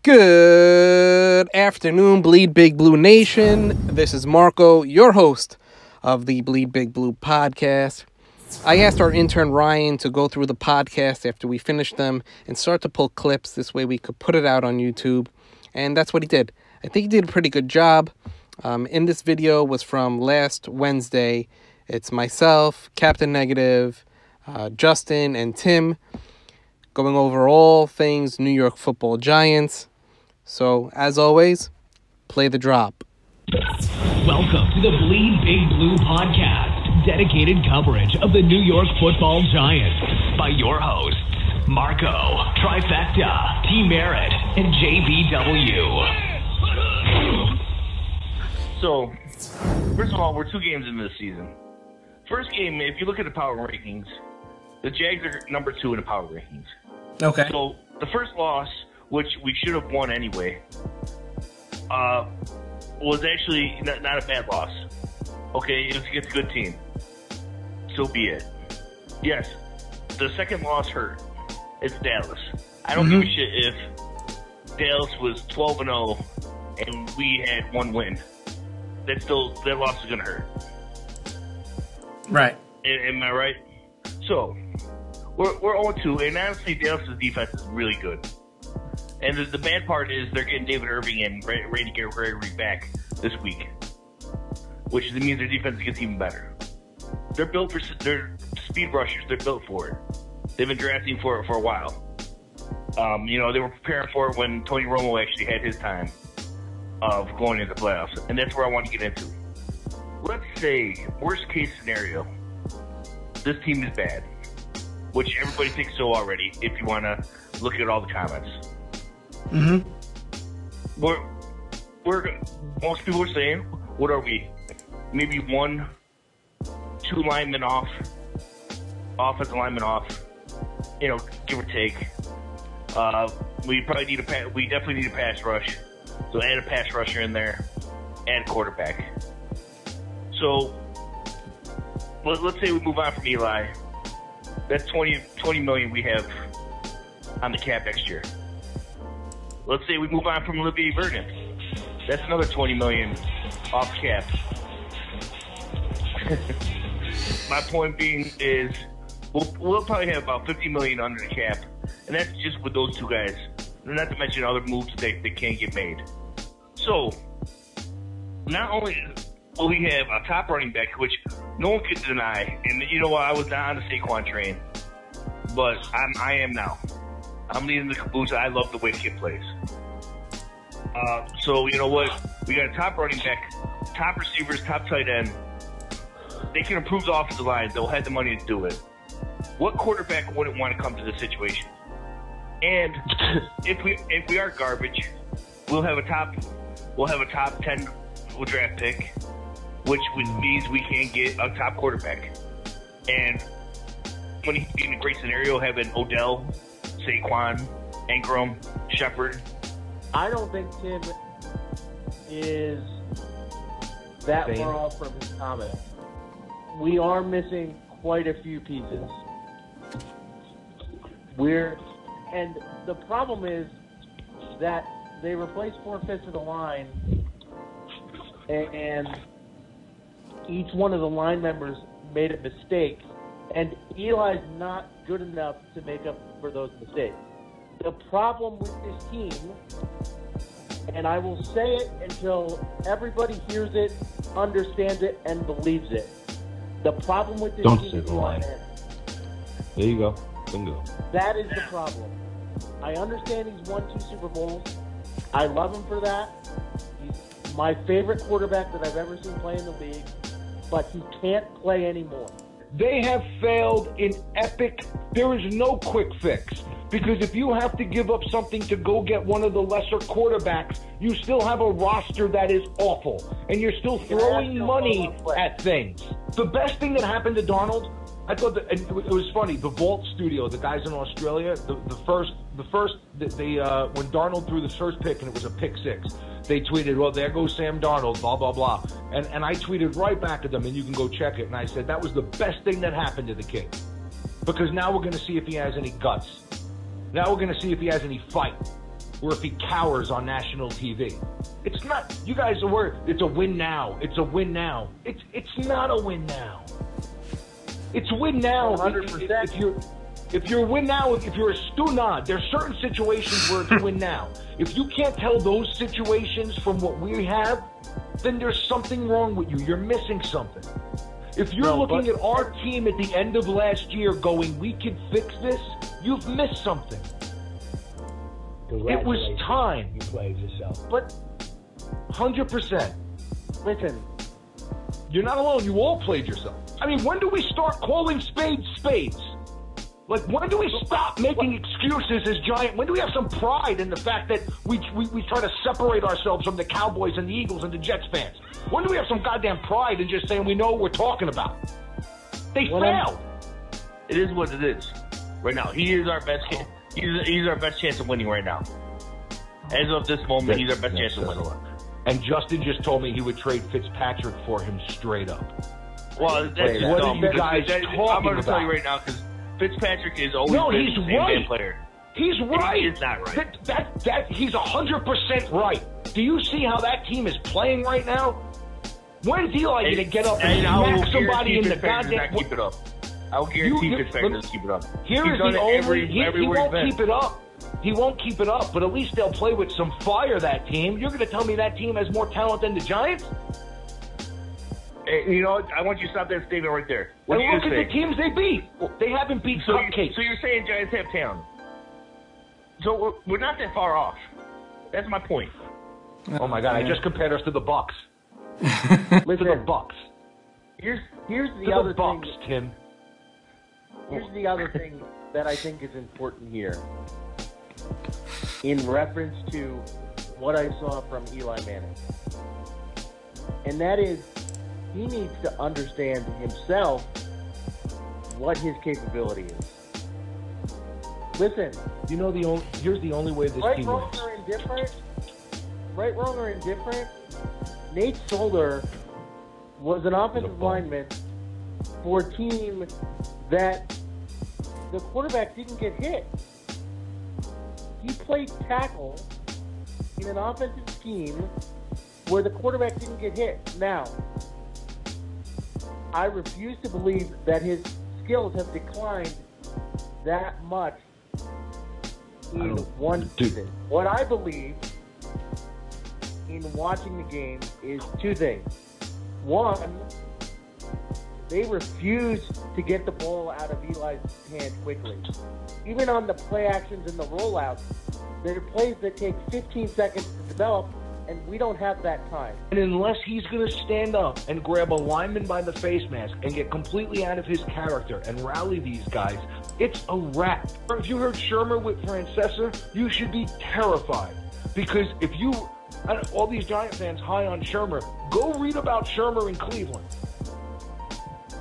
Good afternoon, Bleed Big Blue Nation. This is Marco, your host of the Bleed Big Blue podcast. I asked our intern Ryan to go through the podcast after we finished them and start to pull clips. This way we could put it out on YouTube. And that's what he did. I think he did a pretty good job. In this video was from last Wednesday. It's myself, Captain Negative, Justin, and Tim going over all things New York Football Giants. So, as always, play the drop. Welcome to the Bleed Big Blue podcast, dedicated coverage of the New York Football Giants by your hosts, Marco, Trifecta, T. Merritt, and JBW. So, first of all, we're 2 games into the season. First game, if you look at the power rankings, the Jags are number 2 in the power rankings. Okay. So, the first loss, which we should have won anyway, was actually not a bad loss. Okay, it was against a good team. So be it. Yes, the second loss hurt. It's Dallas. I don't give a shit if Dallas was 12-0 and we had 1 win. That loss is going to hurt. Right. Am I right? So, we're 0-2, and honestly, Dallas' defense is really good. And the bad part is they're getting David Irving and Randy Gregory back this week, which means their defense gets even better. They're built for they're speed rushers. They're built for it. They've been drafting for it for a while. They were preparing for it when Tony Romo actually had his time of going into the playoffs, and that's where I want to get into. Let's say, worst case scenario, this team is bad, which everybody thinks so already, if you want to look at all the comments. Most people are saying, what are we? Maybe 1, 2 linemen off, offensive linemen off, give or take. We definitely need a pass rush. So add a pass rusher in there, add a quarterback. So let's say we move on from Eli. That's $20 million we have on the cap next year. Let's say we move on from Olivier Vernon. That's another $20 million off cap. My point being is we'll probably have about $50 million under the cap, and that's just with those 2 guys. Not to mention other moves that can't get made. So, not only will we have a top running back, which no one could deny, and you know what, I was not on the Saquon train, but I am now. I'm leading the caboose. I love the way the kid plays. So, you know what? We got a top running back, top receivers, top tight end. They can improve the offensive line. They'll have the money to do it. What quarterback wouldn't want to come to this situation? And if we are garbage, we'll have a top 10 draft pick, which means we can get a top quarterback. And when he's in a great scenario, having Odell, Saquon, Ingram, Shepard. I don't think Tim is that far off from his comment. We are missing quite a few pieces. And the problem is that they replaced 4/5 of the line, and each one of the line members made a mistake, and Eli's not good enough to make up for those mistakes. The problem with this team, and I will say it until everybody hears it, understands it, and believes it. The problem with this team is line. There you go. Bingo. That is the problem. I understand he's won 2 Super Bowls. I love him for that. He's my favorite quarterback that I've ever seen play in the league, but he can't play anymore. They have failed in epic. There is no quick fix. Because if you have to give up something to go get one of the lesser quarterbacks, you still have a roster that is awful. And you're still throwing money at things. The best thing that happened to Darnold, I thought that it was funny. The Vault Studio, the guys in Australia, when Darnold threw the first pick and it was a pick 6, they tweeted, well, there goes Sam Darnold, blah, blah, blah. And I tweeted right back at them, and you can go check it. And I said, that was the best thing that happened to the kid. Because now we're going to see if he has any guts. Now we're going to see if he has any fight. or if he cowers on national TV. It's not. You guys are worried. It's a win now. It's a win now. It's not a win now. It's a win now. 100%. If you're a win now, if you're a Stunad, there's certain situations where it's a win now. If you can't tell those situations from what we have, then there's something wrong with you. You're missing something. If you're looking at our team at the end of last year going, we can fix this, you've missed something. It was time. You played yourself. But 100%. Listen, You're not alone. You all played yourself. I mean, when do we start calling spades spades? Like, when do we stop making excuses as Giant? When do we have some pride in the fact that we try to separate ourselves from the Cowboys and the Eagles and the Jets fans? When do we have some goddamn pride in just saying we know what we're talking about? They failed. It is what it is. Right now, he is our best. He's our best chance of winning right now. As of this moment, he's our best chance of winning. And Justin just told me he would trade Fitzpatrick for him straight up. Well, that's What are you guys I'm going to tell you about? right now because Fitzpatrick is always No, been he's the same right. damn player. He's right. He is not right. That he's 100% right. Do you see how that team is playing right now? When's Eli going to get up and smack somebody in the goddamn? Keep it up. I will guarantee Fitzpatrick doesn't keep it up. Here's the only he won't keep it up. He won't keep it up, but at least they'll play with some fire, that team. You're going to tell me that team has more talent than the Giants? Hey, you know, I want you to stop that statement right there. What And do you look at say? the teams they beat. They haven't beat cupcakes. So you're saying Giants have talent. So we're not that far off. That's my point. Oh my God! I just compared us to the Bucks. To the Bucks. here's the To other the Bucks, thing. Tim. Here's the other thing that I think is important here. In reference to what I saw from Eli Manning. And that is, he needs to understand himself what his capability is. Listen. You know here's the only way this Right, team wrong, wins. or indifferent. Right, wrong, or indifferent. Nate Solder was an offensive lineman for a team that the quarterback didn't get hit. He played tackle in an offensive scheme where the quarterback didn't get hit. Now, I refuse to believe that his skills have declined that much in one season. What I believe in watching the game is two things. One, they refuse to get the ball out of Eli's hand quickly. Even on the play actions and the rollouts, there are plays that take 15 seconds to develop, and we don't have that time. And unless he's going to stand up and grab a lineman by the face mask and get completely out of his character and rally these guys, it's a wrap. If you heard Shermer with Francesa, you should be terrified. Because if you, all these Giant fans high on Shermer, go read about Shermer in Cleveland.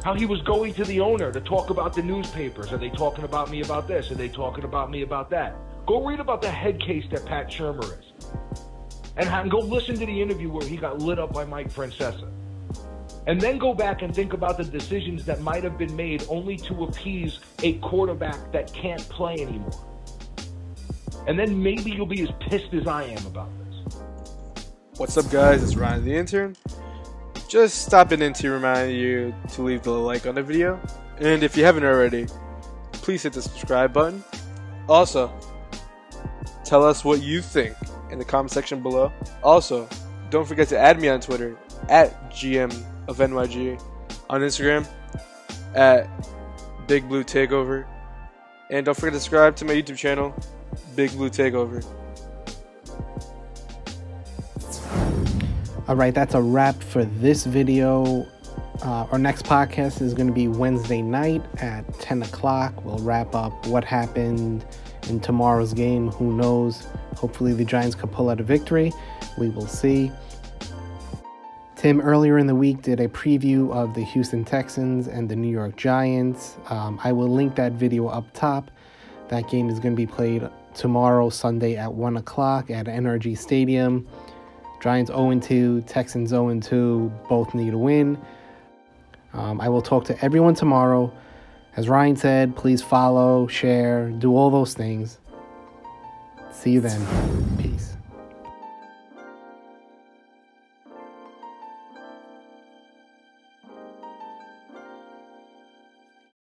How he was going to the owner to talk about the newspapers. Are they talking about me about this? Are they talking about me about that? Go read about the head case that Pat Shermer is. And go listen to the interview where he got lit up by Mike Francesa. And then go back and think about the decisions that might have been made only to appease a quarterback that can't play anymore. And then maybe you'll be as pissed as I am about this. What's up, guys? It's Ryan the Intern. Just stopping in to remind you to leave the like on the video. And if you haven't already, please hit the subscribe button. Also, tell us what you think in the comment section below. Also, don't forget to add me on Twitter at GM of NYG, on Instagram at Big Blue Takeover, and don't forget to subscribe to my YouTube channel, Big Blue Takeover. All right, that's a wrap for this video. Our next podcast is going to be Wednesday night at 10 o'clock. We'll wrap up what happened in tomorrow's game. Who knows? Hopefully the Giants could pull out a victory. We will see. Tim earlier in the week did a preview of the Houston Texans and the New York Giants. I will link that video up top. That game is going to be played tomorrow, Sunday at 1 o'clock at NRG Stadium. Giants 0-2, Texans 0-2, both need a win. I will talk to everyone tomorrow. As Ryan said, please follow, share, do all those things. See you then. Peace.